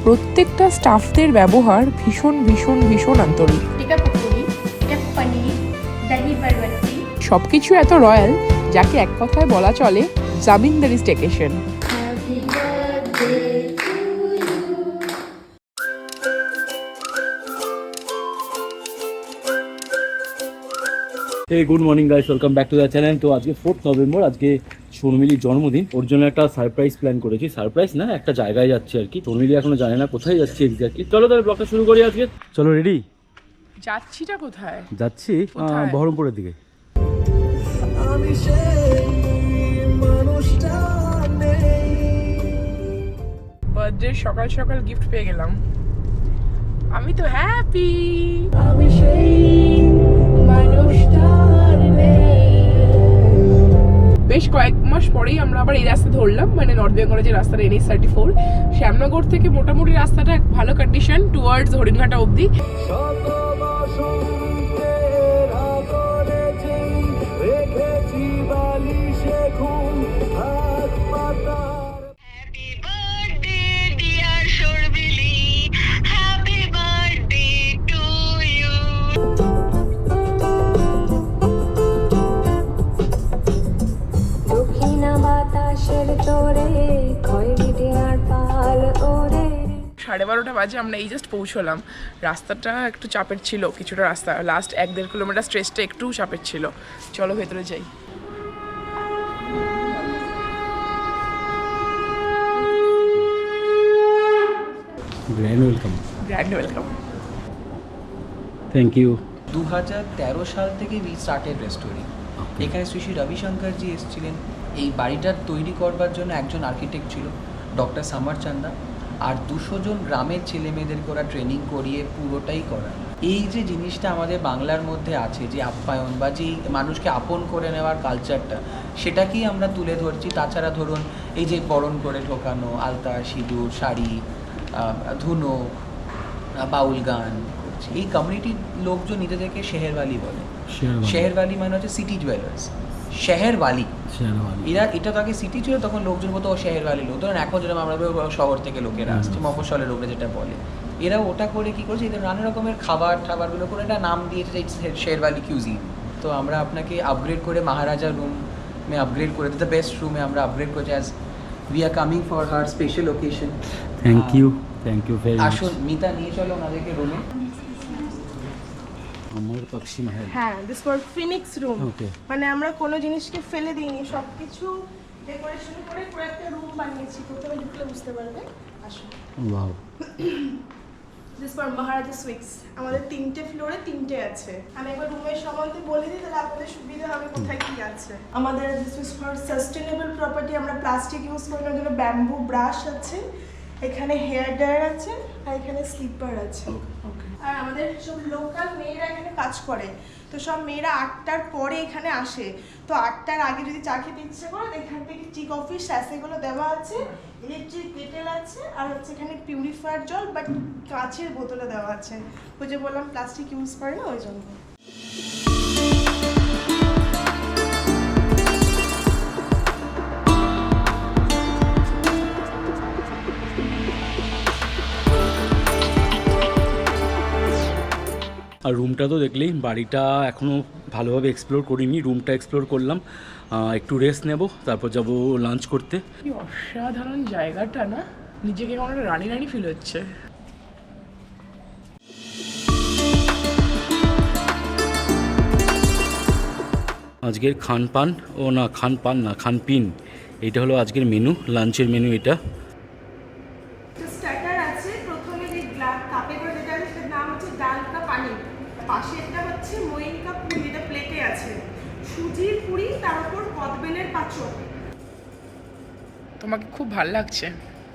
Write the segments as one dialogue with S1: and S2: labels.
S1: প্রত্যেকটা স্টাফদের ব্যবহার ভীষণ ভীষণ ভীষণ আন্তরিক। সবকিছু এত রয়্যাল, যাকে এক কথায় বলা চলে জামিনদারি staycation.
S2: Hey, good morning guys, welcome back to the channel. তো আজকে 4th নভেম্বর, আজকে শর্মিলির জন্মদিন। ওর জন্য একটা সারপ্রাইজ প্ল্যান করেছি। সারপ্রাইজ না, একটা জায়গায় যাচ্ছি আর কি। শর্মিলি এখনো জানে না কোথায় যাচ্ছি এক্স্যাক্টলি। চলো তাহলে ব্লগটা শুরু করি আজকে। চলো রেডি?
S1: যাচ্ছিটা কোথায়?
S2: যাচ্ছি বহরমপুরের দিকে।
S1: বার্থডে সকাল সকাল গিফট পেয়ে গেলাম, আমি তো হ্যাপি। আমি সেই মানুষটার বেশ কয়েক মাস পরেই আমরা আবার এই রাস্তা ধরলাম, মানে নর্থ বেঙ্গলের যে রাস্তাটা NH34, শ্যামনগর থেকে মোটামুটি রাস্তাটা ভালো কন্ডিশন টুয়ার্ডস হরিণঘাটা অবধি। সাড়ে 12টা বাজে, আমরা এই জাস্ট পৌঁছলাম। রাস্তাটা একটু চাপের ছিল, কিছুটা রাস্তা লাস্ট 1-1.5 কিলোমিটার স্ট্রেচটা একটু চাপের ছিল। চলো ভেতরে যাই।
S2: Grand welcome.
S1: Grand welcome.
S2: Thank you.
S3: 2013 সাল থেকে উই স্টার্টেড রেস্টোরিং। এখানে শ্রী শ্রী রবিশঙ্করজি এসেছিলেন। এই বাড়িটার তৈরি করবার জন্য একজন আর্কিটেক্ট ছিল, ডক্টর সামার চান্দা, আর 200 জন গ্রামের ছেলে মেয়েদেরকে ওরা ট্রেনিং করিয়ে পুরোটাই করা। এই যে জিনিসটা আমাদের বাংলার মধ্যে আছে, যে আপ্যায়ন বা যে মানুষকে আপন করে নেওয়ার কালচারটা, সেটাকেই আমরা তুলে ধরছি। তাছাড়া ধরুন এই যে বরণ করে ঢোকানো, আলতা, সিঁদুর, শাড়ি, ধুনো, বাউল গান, এই কমিউনিটির লোকজন নিজেদেরকে শেহেরওয়ালি বলে। শেহেরওয়ালি মানে হচ্ছে সিটি জুয়েলার্স। শেহেরওয়ালি, এরা এটা তো আগে সিটি ছিল, তখন লোকজন বলতো ও শেহেরওয়ালি লোক। ধরুন এখন যেরকম আমরা শহর থেকে লোকেরা আসছে, মফস্বলের লোকরা যেটা বলে, এরা ওটা করে কী করছে, এদের নানা রকমের খাবারগুলো করে একটা নাম দিয়েছে শেহেরওয়ালি কিউজিন। তো আমরা আপনাকে আপগ্রেড করে মহারাজা রুমে আপগ্রেড করে, দ্য বেস্ট রুমে আমরা আপগ্রেড করেছি, as we are coming for her special occasion.
S2: Thank you very much.
S3: আসুন মিতা, নিয়ে চলো ওনাদেরকে রুমে।
S2: আমার পক্ষী মহল।
S1: হ্যাঁ, দিস ফর ফিনিক্স রুম। মানে আমরা কোনো জিনিসকে ফেলে দিইনি, সবকিছু ডেকোরেশন করে পুরো একটা রুম বানিয়েছি। প্রথমে ঢুকলে বুঝতে পারবে। আসুন।
S2: Wow.
S1: This for Maharaja sweets. আমাদের 3টে ফ্লোরে 3টে আছে। আমি একবার রুমের সম্বন্ধে বলে দিই, তাহলে আপনাদের সুবিধা হবে কোথায় কি আছে। আমাদের this is for sustainable property. আমরা প্লাস্টিক ইউজ করি না, জন্য ব্যাম্বু ব্রাশ আছে, এখানে হেয়ার ড্রায়ার আছে, আর এখানে স্লিপার আছে। আর আমাদের সব লোকাল মেয়েরা এখানে কাজ করে, তো সব মেয়েরা 8টার পরে এখানে আসে। তো 8টার আগে যদি চা খেতে ইচ্ছে করে, এখান থেকে টি কফি স্যাশেগুলো দেওয়া আছে, ইলেকট্রিক কেটেল আছে, আর হচ্ছে এখানে পিউরিফায়ার জল বাট কাঁচের বোতলে দেওয়া আছে। ওই যে বললাম প্লাস্টিক ইউজ করে না, ওই জন্য।
S2: আর রুমটা তো দেখলেই, বাড়িটা এখনও ভালোভাবে এক্সপ্লোর করিনি। রুমটা এক্সপ্লোর করলাম, একটু রেস্ট নেব, তারপর যাব লাঞ্চ করতে।
S1: কি অসাধারণ জায়গাটা না, নিজেকে কেমন একটা রানী রানী ফিল হচ্ছে।
S2: আজকের খানপিন, এটা হলো আজকের মেনু, লাঞ্চের মেনু এটা।
S1: স্টার্টার আছে, প্রথমে যে কাপে করে যেটা আছে সেটার নাম হচ্ছে ডাল কা পানি। পাশে একটা হচ্ছে মইন কা পুরি, যেটা প্লেটে আছে, সুজির পুরি, তার উপর কদবেলের পাঁচক। তোমাকে খুব ভালো লাগছে,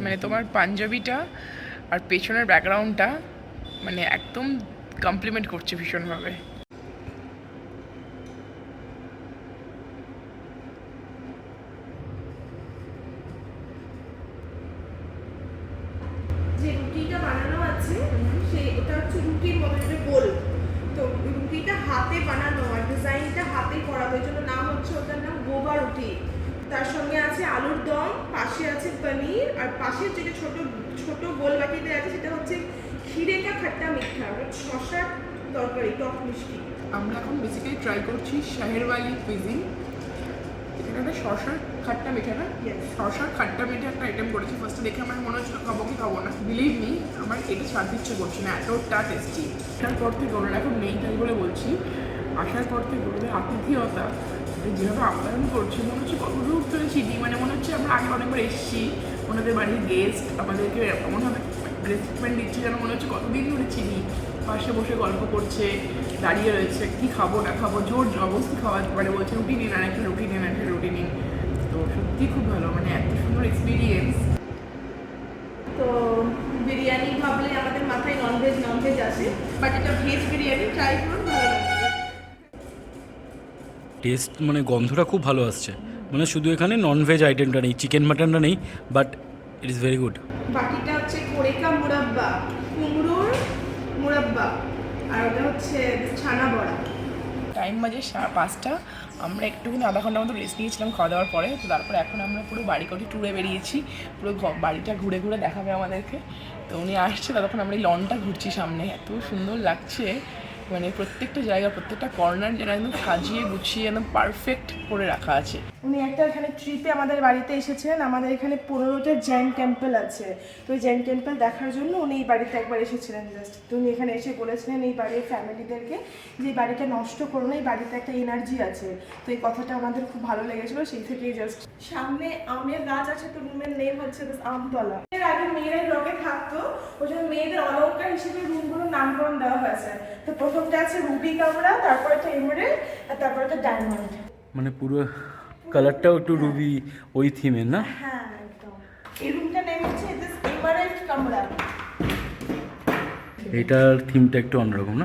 S1: মানে তোমার পাঞ্জাবিটা আর পেছনের ব্যাকগ্রাউন্ডটা মানে একদম কমপ্লিমেন্ট করছে ভীষণভাবে। যে রুটিটা বানানো আছে, এটা হচ্ছে রুটির মতো, যেটা গোল। তো রুটিটা হাতে বানানো, আর ডিজাইনটা হাতে করা, ওই জন্য নাম হচ্ছে, ওটার নাম গোবা রুটি। তার সঙ্গে আছে আলুর দম, পাশে আছে পনির, আর পাশের যেটা ছোট ছোট গোল বাটিতে আছে সেটা হচ্ছে খিরে কা খাট্টা মিঠা, শশার তরকারি, টক মিষ্টি।
S4: আমরা এখন বেসিক্যালি ট্রাই করছি শাহেরওয়ালি কুইজিন। এখানে একটা শশার খাট্টা মিঠা না, শশার খাট্টা মিঠা একটা আইটেম করেছি। ফার্স্টে দেখে আমার মনে হচ্ছিল খাবো কি খাবো না, বিলিভ মি আমার এটা ছাড়তে ইচ্ছে করছে না, এতটা টেস্টি। আসার পর থেকে ওরা এখন নেই তাই বলে বলছি, আসার পর থেকে ওদের আতিথেয়তা যেভাবে আপ্যায়ন করছে মনে হচ্ছে কত দূর থেকে চিনি, মানে মনে হচ্ছে আমরা আগে অনেকবার এসেছি, ওনাদের বাড়ির গেস্ট আমাদেরকে এমনভাবে রেসপেক্টমেন্ট দিচ্ছে যেন মনে হচ্ছে কতদিন ধরে চিনি। পাশে বসে গল্প করছে, দাঁড়িয়ে রয়েছে, কি খাবো না খাবো, জোর জবরদস্তি খাওয়া মানে বলছে রুটি নিন, আর একটা রুটি নিন, একটা রুটি নিন। তো সত্যি খুব ভালো, মানে এত সুন্দর এক্সপিরিয়েন্স।
S1: তো বিরিয়ানি ভাবলে আমাদের মাথায় ননভেজ আসে, বাট এটা ভেজ বিরিয়ানি, ট্রাই করুন, ভালো লাগবে।
S2: টেস্ট মানে গন্ধটা খুব ভালো আসছে, মানে শুধু এখানে ননভেজ আইটেমটা নেই, চিকেন মাটনটা নেই, but it is very good.
S1: বাকিটা হচ্ছে কোরেকা মুরাব্বা, কুমড়োর মুরাব্বা, আর ওটা হচ্ছে ছানা বড়া।
S4: টাইম বাজে 5:30, আমরা একটুখানি আধা ঘন্টার মতো রেস্ট নিয়েছিলাম খাওয়া দাওয়ার পরে। তো তারপরে এখন আমরা পুরো বাড়ি কোঠি ট্যুরে বেরিয়েছি, পুরো বাড়িটা ঘুরে ঘুরে দেখাবে আমাদেরকে। তো উনি আসছে, ততক্ষণ আমরা এই লনটা ঘুরছি সামনে, এত সুন্দর লাগছে, মানে প্রত্যেকটা জায়গা, প্রত্যেকটা কর্নার যেন একদম সাজিয়ে গুছিয়ে একদম পারফেক্ট করে রাখা আছে।
S1: উনি একটা এখানে ট্রিপে আমাদের বাড়িতে এসেছেন, আমাদের এখানে 15টা জৈন টেম্পল আছে, তো ওই জৈন টেম্পল দেখার জন্য উনি এই বাড়িতে একবার এসেছিলেন জাস্ট। তো উনি এখানে এসে বলেছিলেন এই বাড়ির ফ্যামিলিদেরকে যে এই বাড়িটা নষ্ট করো না, এই বাড়িতে একটা এনার্জি আছে। তো এই কথাটা আমাদের খুব ভালো লেগেছিলো, সেই থেকেই জাস্ট। সামনে আমের গাছ আছে, তো রুমের নেম হচ্ছে আমতলা। এর আগে মেয়েরা রঙে থাকতো, ওই জন্য মেয়েদের অলংকার হিসেবে রুমগুলোর নামকরণ দেওয়া হয়েছে। তো প্রথমটা আছে রুবি কামরা, তারপরে একটা এমরেল্ড, আর তারপরে একটা ডায়মন্ড।
S2: মানে পুরো কালারটাও একটু রুবি ওই থিমের না?
S1: হ্যাঁ একদম। এই রুমটার নেম হচ্ছে এমারেল্ড কামরা।
S2: এটার থিমটা একটু অন্যরকম না?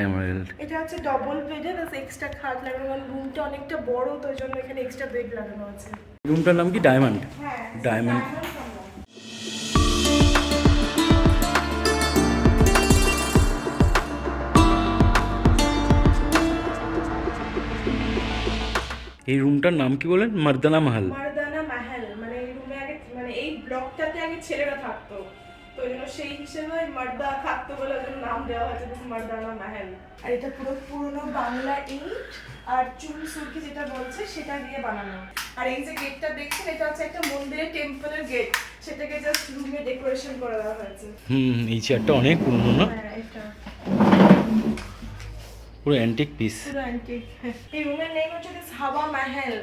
S2: এমারেল্ড।
S1: এটা হচ্ছে ডবল বেডে এক্সট্রা খাট লাগানো, মানে রুমটা অনেকটা বড়, তো ওই জন্য এখানে এক্সট্রা বেড লাগানো আছে।
S2: রুমটার নাম কি? ডায়মন্ড।
S1: হ্যাঁ,
S2: ডায়মন্ড। এই রুমটার নাম কি বলেন? মার্দানা মহল।
S1: মারদানা মহল, মানে এই রুমে আগে, মানে এই ব্লকটাতে আগে ছেলেরা থাকতো, তো ওই জন্য সেই হিসেবে মার্দা থাকতো বলে ওই জন্য নাম দেওয়া হয়েছে মারদানা মহল। আর এটা পুরো পুরনো বাংলা ইট আর চুন সুরকি যেটা বলছে সেটা দিয়ে বানানো। আর এই যে গেটটা দেখছেন, এটা হচ্ছে একটা মন্দিরের টেম্পলের গেট, সেটাকে জাস্ট রুমে ডেকোরেশন করে দেওয়া হয়েছে।
S2: এই চেয়ারটা অনেক পুরনো না?
S1: হ্যাঁ, এটা
S2: পুরো অ্যান্টিক পিস।
S1: পুরো অ্যান্টিক। এই রুমের নেম হচ্ছে হাওয়া মহল।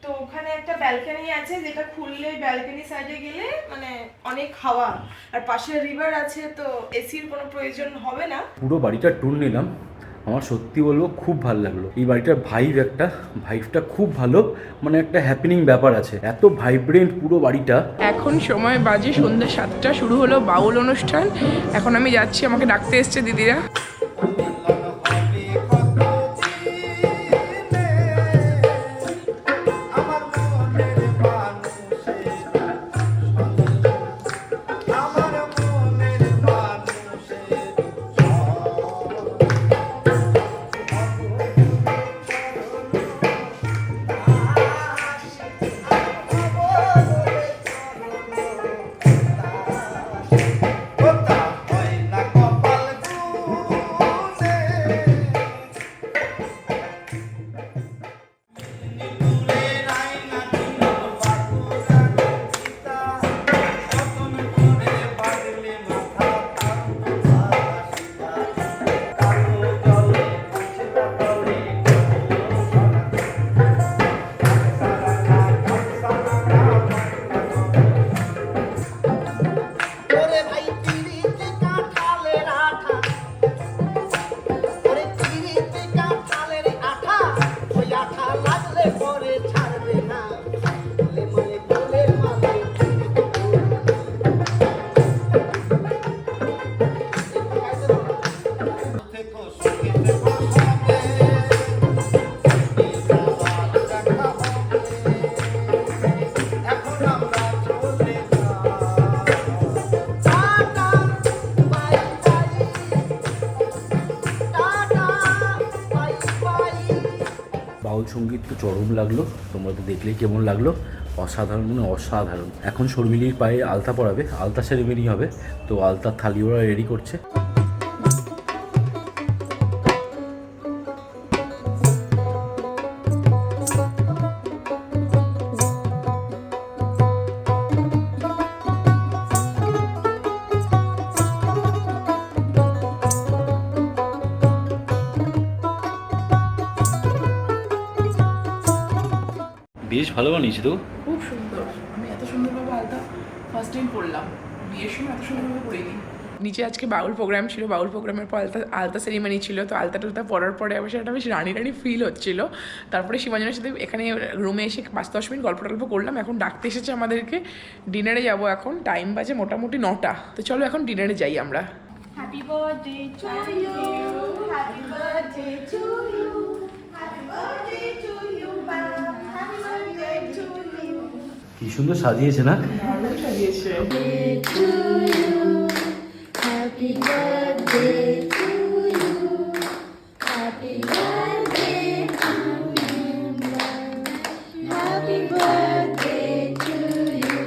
S1: তো ওখানে একটা ব্যালকনি আছে, যেটা খুললে ব্যালকনি সাইডে গেলে মানে অনেক হাওয়া, আর পাশে রিভার আছে, তো এসির কোনো প্রয়োজন হবে না।
S2: পুরো বাড়িটা ট্যুর নিলাম, আমার সত্যি বলবো খুব ভালো লাগলো। এই বাড়িটার ভাইবটা খুব ভালো, মানে একটা হ্যাপেনিং ব্যাপার আছে, এত ভাইব্রেন্ট পুরো বাড়িটা।
S4: এখন সময় বাজে সন্ধ্যা 7টা, শুরু হলো বাউল অনুষ্ঠান। এখন আমি যাচ্ছি, আমাকে ডাকতে এসছে দিদিরা।
S2: বাউল সঙ্গীত তো চরম লাগলো, তোমরা তো দেখলেই কেমন লাগলো, অসাধারণ মানে অসাধারণ। এখন শর্মিলির পায়ে আলতা পরাবে, আলতা সেরেমনি হবে, তো আলতার থালি ওরা রেডি করছে। বেশ ভালো বানিয়েছি তো।
S4: খুব সুন্দর, আমি এত সুন্দরভাবে আলতা ফার্স্ট টাইম পরলাম, বিয়ের সময় এত সুন্দরভাবে পরিনি। নিচে আজকে বাউল প্রোগ্রাম ছিল, বাউল প্রোগ্রামের পর আলতা সেরিমানি ছিল, তো আলতা টালতা পরার পরে আবার সেটা বেশ রানি রানি ফিল হচ্ছিল। তারপরে শিবাঞ্জনের সাথে এখানে রুমে এসে 5-10 মিনিট গল্প টল্প করলাম। এখন ডাকতে এসেছে আমাদেরকে, ডিনারে যাব এখন, টাইম বাজে মোটামুটি 9টা। তো চলো এখন ডিনারে যাই আমরা।
S1: Happy birthday to you, happy birthday to you, happy birthday to you, happy birthday to you.
S2: কি সুন্দর সাজিয়েছে না?
S4: দারুণ সাজিয়েছে।
S5: Happy birthday to you. Happy birthday to you. Happy birthday to you.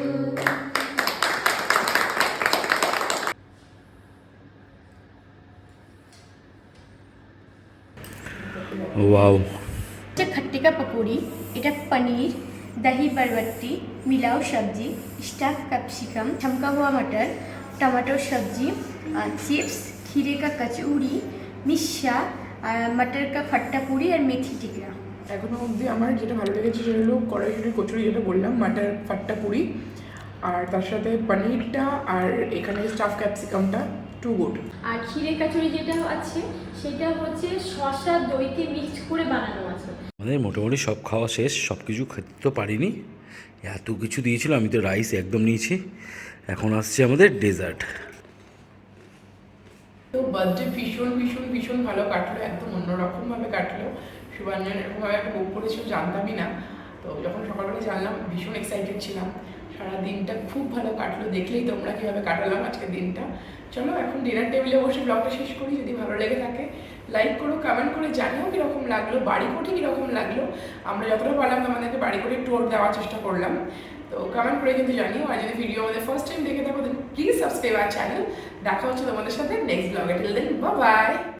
S2: Wow,
S5: এটা खट्टे का पकौड़ी, এটা पनीर, दही बरबट्टी, मिलाओ सब्जी, स्टफ कैप्सिकम, छमका हुआ मटर, टमाटो सब्जी, चिप्स, खीरे का कचौड़ी, मिर्चा, मटर का खट्टा पूरी और मेथी टिकड़ा।
S4: এখনো অবধি আমার যেটা ভালো লেগেছে সেটা হলো কড়াইশুটির কচুরি, যেটা বললাম, মাটার ফাট্টা পুরি, আর তার সাথে পনিরটা আর এখানে স্টাফ ক্যাপসিকামটা টু গুড।
S6: আর ক্ষীরের কাচুরি যেটা আছে সেটা হচ্ছে শসা দইকে মিক্সড করে বানানো আছে।
S2: আমাদের মোটামুটি সব খাওয়া শেষ, সব কিছু খেতে তো পারিনি, এত কিছু দিয়েছিল। আমি তো রাইস একদম নিয়েছি। এখন আসছে আমাদের ডেজার্ট।
S4: তো বার্থডে ভীষণ ভীষণ ভীষণ ভালো কাটলো, একদম অন্যরকমভাবে কাটলো। শুভাঞ্জন এরকমভাবে একটা বুক করেছিল, জানতামই না। তো যখন সকালবেলা জানলাম ভীষণ এক্সাইটেড ছিলাম। সারা দিনটা খুব ভালো কাটলো, দেখলেই তোমরা কীভাবে কাটালাম আজকের দিনটা। চলো এখন ডিনার টেবিলে বসে ব্লগটা শেষ করি। যদি ভালো লেগে থাকে লাইক করো, কমেন্ট করে জানিও কীরকম লাগলো, বাড়ি কোঠি কীরকম লাগলো। আমরা যতটা পারলাম তোমাদেরকে বাড়ি কোঠির ট্যুর দেওয়ার চেষ্টা করলাম, তো কমেন্ট করে কিন্তু জানিও। আর যদি ভিডিও আমাদের ফার্স্ট টাইম দেখে থাকো প্লিজ সাবস্ক্রাইব আর চ্যানেল। দেখা হচ্ছে তোমাদের সাথে নেক্সট ব্লগে। Till then bye by.